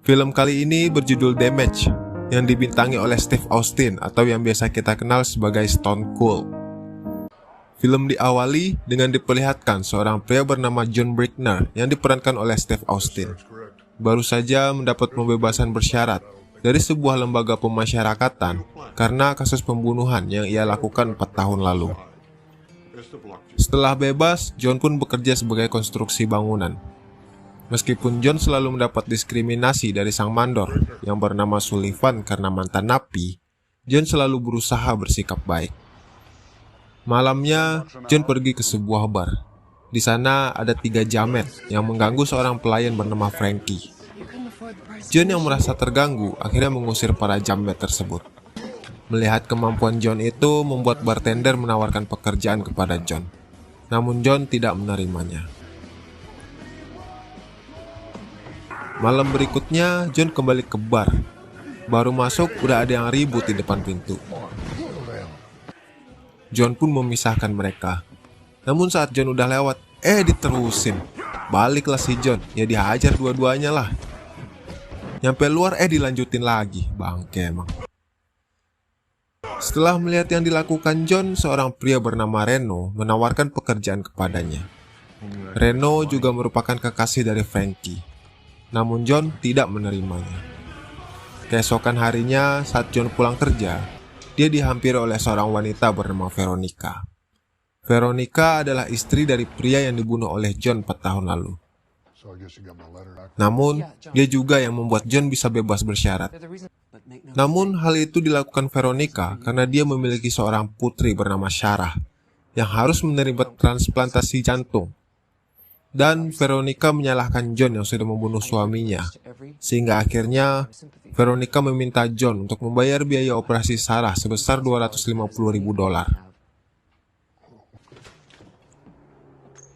Film kali ini berjudul Damage, yang dibintangi oleh Steve Austin atau yang biasa kita kenal sebagai Stone Cold. Film diawali dengan diperlihatkan seorang pria bernama John Brickner yang diperankan oleh Steve Austin. Baru saja mendapat pembebasan bersyarat dari sebuah lembaga pemasyarakatan karena kasus pembunuhan yang ia lakukan 4 tahun lalu. Setelah bebas, John pun bekerja sebagai konstruksi bangunan. Meskipun John selalu mendapat diskriminasi dari sang mandor yang bernama Sullivan karena mantan napi, John selalu berusaha bersikap baik. Malamnya, John pergi ke sebuah bar. Di sana ada 3 jamet yang mengganggu seorang pelayan bernama Frankie. John yang merasa terganggu akhirnya mengusir para jamet tersebut. Melihat kemampuan John itu membuat bartender menawarkan pekerjaan kepada John. Namun John tidak menerimanya. Malam berikutnya, John kembali ke bar. Baru masuk, udah ada yang ribut di depan pintu. John pun memisahkan mereka. Namun saat John udah lewat, diterusin. Baliklah si John, ya dihajar dua-duanya lah. Nyampe luar, dilanjutin lagi. Bangke emang. Setelah melihat yang dilakukan John, seorang pria bernama Reno menawarkan pekerjaan kepadanya. Reno juga merupakan kekasih dari Frankie. Namun John tidak menerimanya. Keesokan harinya, saat John pulang kerja, dia dihampiri oleh seorang wanita bernama Veronica. Veronica adalah istri dari pria yang dibunuh oleh John 4 tahun lalu. Namun, dia juga yang membuat John bisa bebas bersyarat. Namun, hal itu dilakukan Veronica karena dia memiliki seorang putri bernama Sarah yang harus menerima transplantasi jantung. Dan Veronica menyalahkan John yang sudah membunuh suaminya, sehingga akhirnya Veronica meminta John untuk membayar biaya operasi Sarah sebesar $250.000.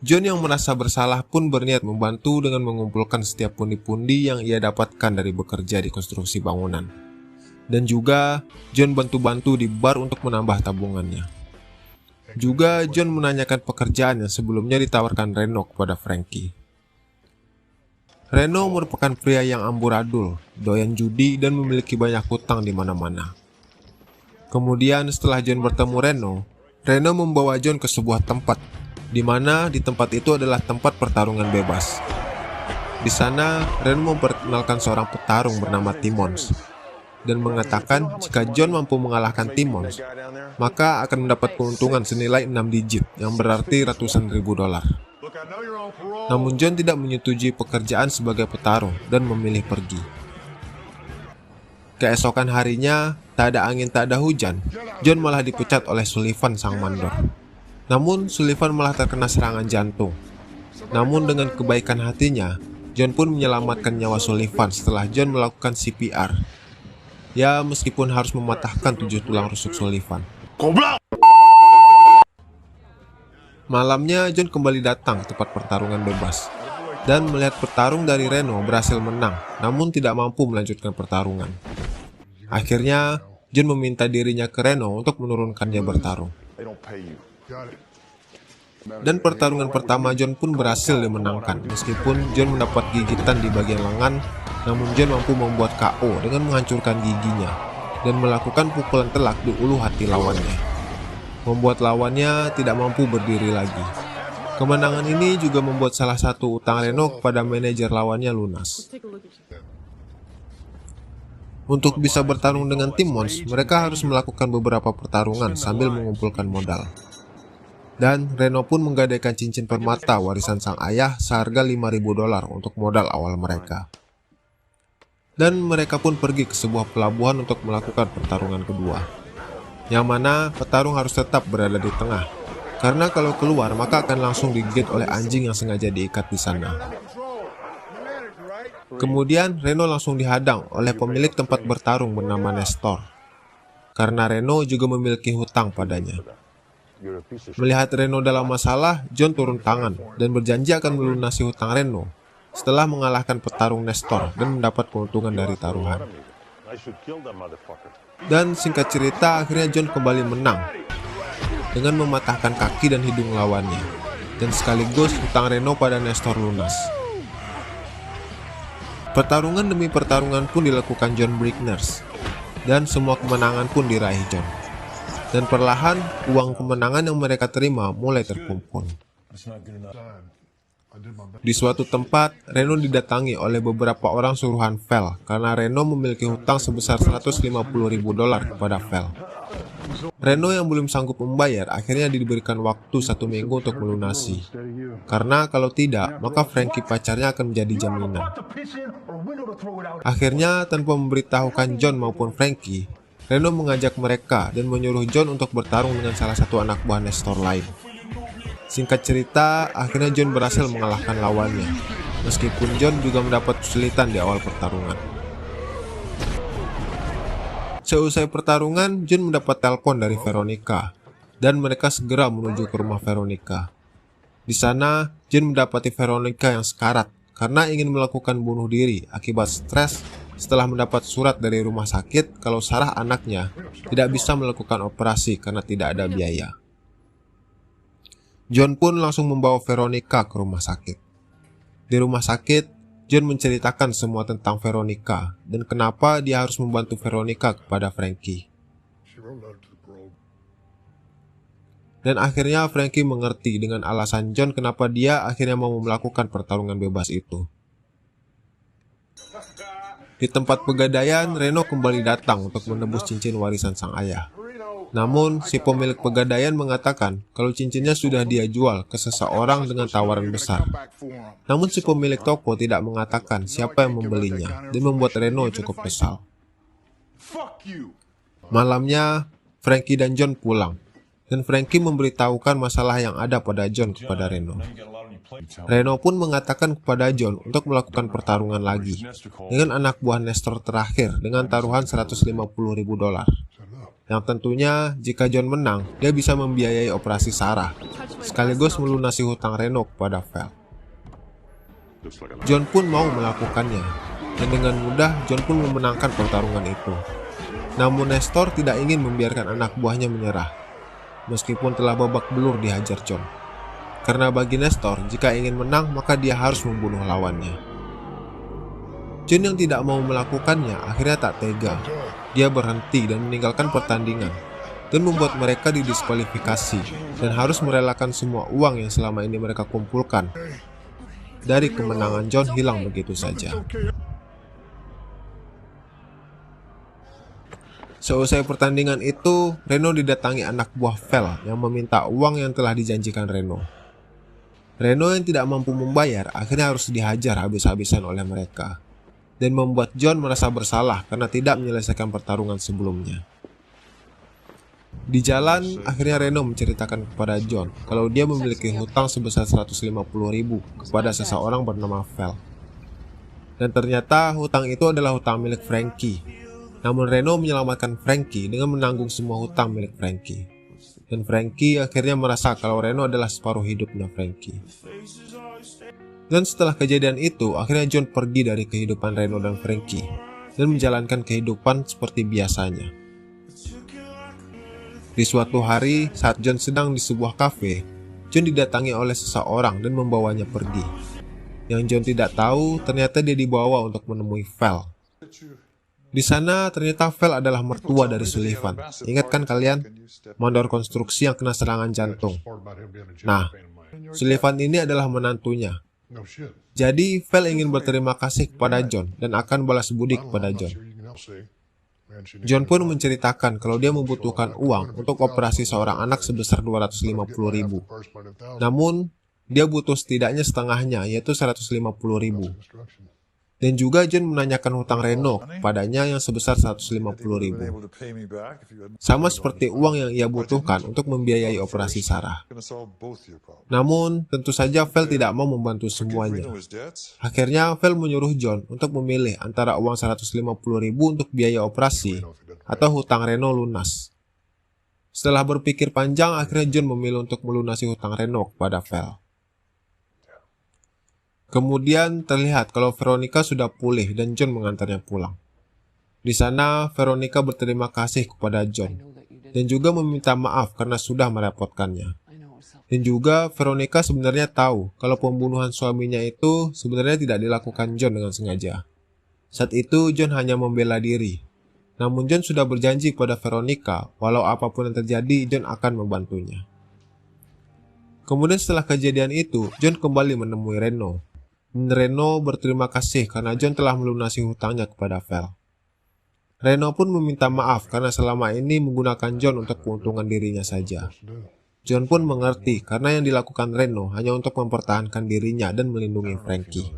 John yang merasa bersalah pun berniat membantu dengan mengumpulkan setiap pundi-pundi yang ia dapatkan dari bekerja di konstruksi bangunan. Dan juga John bantu-bantu di bar untuk menambah tabungannya. Juga John menanyakan pekerjaan yang sebelumnya ditawarkan Reno kepada Frankie. Reno merupakan pria yang amburadul, doyan judi dan memiliki banyak hutang di mana-mana. Kemudian setelah John bertemu Reno membawa John ke sebuah tempat, di mana di tempat itu adalah tempat pertarungan bebas. Di sana, Reno memperkenalkan seorang petarung bernama Timmons dan mengatakan jika John mampu mengalahkan Timmons, maka akan mendapat keuntungan senilai 6 digit yang berarti ratusan ribu dolar. Namun John tidak menyetujui pekerjaan sebagai petarung dan memilih pergi. Keesokan harinya, tak ada angin tak ada hujan, John malah dipecat oleh Sullivan sang mandor. Namun Sullivan malah terkena serangan jantung. Namun dengan kebaikan hatinya, John pun menyelamatkan nyawa Sullivan setelah John melakukan CPR. Ya, meskipun harus mematahkan 7 tulang rusuk Sullivan. Malamnya, John kembali datang ke tempat pertarungan bebas dan melihat petarung dari Reno berhasil menang, namun tidak mampu melanjutkan pertarungan. Akhirnya, John meminta dirinya ke Reno untuk menurunkannya bertarung. Dan pertarungan pertama John pun berhasil dimenangkan, meskipun John mendapat gigitan di bagian lengan. Namun John mampu membuat KO dengan menghancurkan giginya dan melakukan pukulan telak di ulu hati lawannya, membuat lawannya tidak mampu berdiri lagi. Kemenangan ini juga membuat salah satu utang Reno kepada manajer lawannya lunas. Untuk bisa bertarung dengan Timmons, mereka harus melakukan beberapa pertarungan sambil mengumpulkan modal. Dan Reno pun menggadaikan cincin permata warisan sang ayah seharga $5.000 untuk modal awal mereka. Dan mereka pun pergi ke sebuah pelabuhan untuk melakukan pertarungan kedua, yang mana petarung harus tetap berada di tengah, karena kalau keluar maka akan langsung digigit oleh anjing yang sengaja diikat di sana. Kemudian Reno langsung dihadang oleh pemilik tempat bertarung bernama Nestor, karena Reno juga memiliki hutang padanya. Melihat Reno dalam masalah, John turun tangan dan berjanji akan melunasi hutang Reno setelah mengalahkan petarung Nestor dan mendapat keuntungan dari taruhan. Dan singkat cerita, akhirnya John kembali menang dengan mematahkan kaki dan hidung lawannya, dan sekaligus hutang Reno pada Nestor lunas. Pertarungan demi pertarungan pun dilakukan John Brickners, dan semua kemenangan pun diraih John. Dan perlahan, uang kemenangan yang mereka terima mulai terkumpul. Di suatu tempat, Reno didatangi oleh beberapa orang suruhan Val karena Reno memiliki hutang sebesar $150.000 kepada Val. Reno yang belum sanggup membayar akhirnya diberikan waktu 1 minggu untuk melunasi. Karena kalau tidak, maka Frankie pacarnya akan menjadi jaminan. Akhirnya, tanpa memberitahukan John maupun Frankie, Reno mengajak mereka dan menyuruh John untuk bertarung dengan salah satu anak buah Nestor lain. Singkat cerita, akhirnya John berhasil mengalahkan lawannya, meskipun John juga mendapat kesulitan di awal pertarungan. Seusai pertarungan, John mendapat telepon dari Veronica, dan mereka segera menuju ke rumah Veronica. Di sana, John mendapati Veronica yang sekarat karena ingin melakukan bunuh diri akibat stres setelah mendapat surat dari rumah sakit kalau Sarah anaknya tidak bisa melakukan operasi karena tidak ada biaya. John pun langsung membawa Veronica ke rumah sakit. Di rumah sakit, John menceritakan semua tentang Veronica dan kenapa dia harus membantu Veronica kepada Frankie. Dan akhirnya Frankie mengerti dengan alasan John kenapa dia akhirnya mau melakukan pertarungan bebas itu. Di tempat pegadaian, Reno kembali datang untuk menebus cincin warisan sang ayah. Namun, si pemilik pegadaian mengatakan kalau cincinnya sudah dia jual ke seseorang dengan tawaran besar. Namun si pemilik toko tidak mengatakan siapa yang membelinya dan membuat Reno cukup kesal. Malamnya, Frankie dan John pulang, dan Frankie memberitahukan masalah yang ada pada John kepada Reno. Reno pun mengatakan kepada John untuk melakukan pertarungan lagi dengan anak buah Nestor terakhir dengan taruhan $150.000. Yang tentunya jika John menang, dia bisa membiayai operasi Sarah, sekaligus melunasi hutang Reno kepada Val. John pun mau melakukannya, dan dengan mudah John pun memenangkan pertarungan itu. Namun Nestor tidak ingin membiarkan anak buahnya menyerah, meskipun telah babak belur dihajar John. Karena bagi Nestor, jika ingin menang maka dia harus membunuh lawannya. John yang tidak mau melakukannya akhirnya tak tega. Dia berhenti dan meninggalkan pertandingan, dan membuat mereka didiskualifikasi dan harus merelakan semua uang yang selama ini mereka kumpulkan. Dari kemenangan John hilang begitu saja. Seusai pertandingan itu, Reno didatangi anak buah Val yang meminta uang yang telah dijanjikan Reno. Reno yang tidak mampu membayar akhirnya harus dihajar habis-habisan oleh mereka, dan membuat John merasa bersalah karena tidak menyelesaikan pertarungan sebelumnya. Di jalan, akhirnya Reno menceritakan kepada John kalau dia memiliki hutang sebesar $150.000 kepada seseorang bernama Val. Dan ternyata hutang itu adalah hutang milik Frankie. Namun Reno menyelamatkan Frankie dengan menanggung semua hutang milik Frankie. Dan Frankie akhirnya merasa kalau Reno adalah separuh hidupnya Frankie. Dan setelah kejadian itu, akhirnya John pergi dari kehidupan Reno dan Frankie dan menjalankan kehidupan seperti biasanya. Di suatu hari, saat John sedang di sebuah kafe, John didatangi oleh seseorang dan membawanya pergi. Yang John tidak tahu, ternyata dia dibawa untuk menemui Val. Di sana, ternyata Val adalah mertua dari Sullivan. Ingat kan kalian? Mandor konstruksi yang kena serangan jantung. Nah, Sullivan ini adalah menantunya. Jadi, Val ingin berterima kasih kepada John dan akan balas budi kepada John. John pun menceritakan kalau dia membutuhkan uang untuk operasi seorang anak sebesar $250.000. Namun, dia butuh setidaknya setengahnya, yaitu $150.000. Dan juga John menanyakan hutang Reno kepadanya yang sebesar $150.000. Sama seperti uang yang ia butuhkan untuk membiayai operasi Sarah. Namun, tentu saja Val tidak mau membantu semuanya. Akhirnya, Val menyuruh John untuk memilih antara uang $150.000 untuk biaya operasi atau hutang Reno lunas. Setelah berpikir panjang, akhirnya John memilih untuk melunasi hutang Reno kepada Val. Kemudian terlihat kalau Veronica sudah pulih dan John mengantarnya pulang. Di sana, Veronica berterima kasih kepada John dan juga meminta maaf karena sudah merepotkannya. Dan juga Veronica sebenarnya tahu kalau pembunuhan suaminya itu sebenarnya tidak dilakukan John dengan sengaja. Saat itu John hanya membela diri. Namun John sudah berjanji kepada Veronica, walau apapun yang terjadi, John akan membantunya. Kemudian setelah kejadian itu, John kembali menemui Reno. Dan Reno berterima kasih karena John telah melunasi hutangnya kepada Val. Reno pun meminta maaf karena selama ini menggunakan John untuk keuntungan dirinya saja. John pun mengerti karena yang dilakukan Reno hanya untuk mempertahankan dirinya dan melindungi Frankie.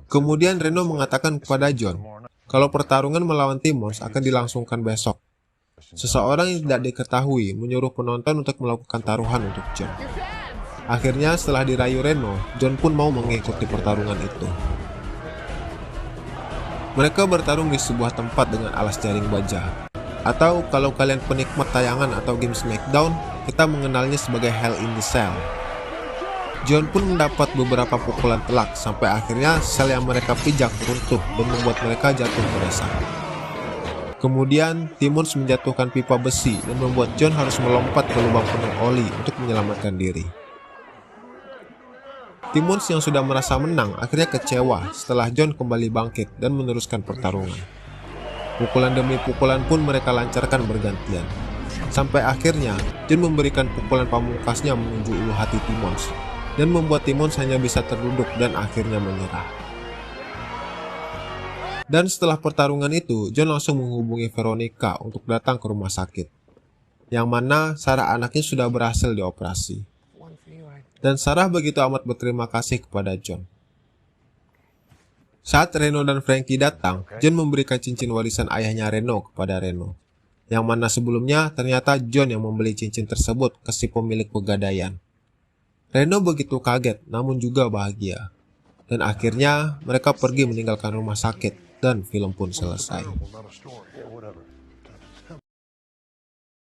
Kemudian Reno mengatakan kepada John kalau pertarungan melawan Timmons akan dilangsungkan besok. Seseorang yang tidak diketahui menyuruh penonton untuk melakukan taruhan untuk John. Akhirnya setelah dirayu Reno, John pun mau mengikuti pertarungan itu. Mereka bertarung di sebuah tempat dengan alas jaring baja. Atau kalau kalian penikmat tayangan atau game Smackdown, kita mengenalnya sebagai Hell in the Cell. John pun mendapat beberapa pukulan telak sampai akhirnya sel yang mereka pijak runtuh dan membuat mereka jatuh pada saat. Kemudian Timmons menjatuhkan pipa besi dan membuat John harus melompat ke lubang penuh oli untuk menyelamatkan diri. Timmons yang sudah merasa menang akhirnya kecewa setelah John kembali bangkit dan meneruskan pertarungan. Pukulan demi pukulan pun mereka lancarkan bergantian. Sampai akhirnya, John memberikan pukulan pamungkasnya menuju ulu hati Timmons, dan membuat Timmons hanya bisa terduduk dan akhirnya menyerah. Dan setelah pertarungan itu, John langsung menghubungi Veronica untuk datang ke rumah sakit, yang mana Sarah anaknya sudah berhasil dioperasi. Dan Sarah begitu amat berterima kasih kepada John. Saat Reno dan Frankie datang, John memberikan cincin warisan ayahnya Reno kepada Reno, yang mana sebelumnya ternyata John yang membeli cincin tersebut ke si pemilik pegadaian. Reno begitu kaget namun juga bahagia. Dan akhirnya mereka pergi meninggalkan rumah sakit dan film pun selesai.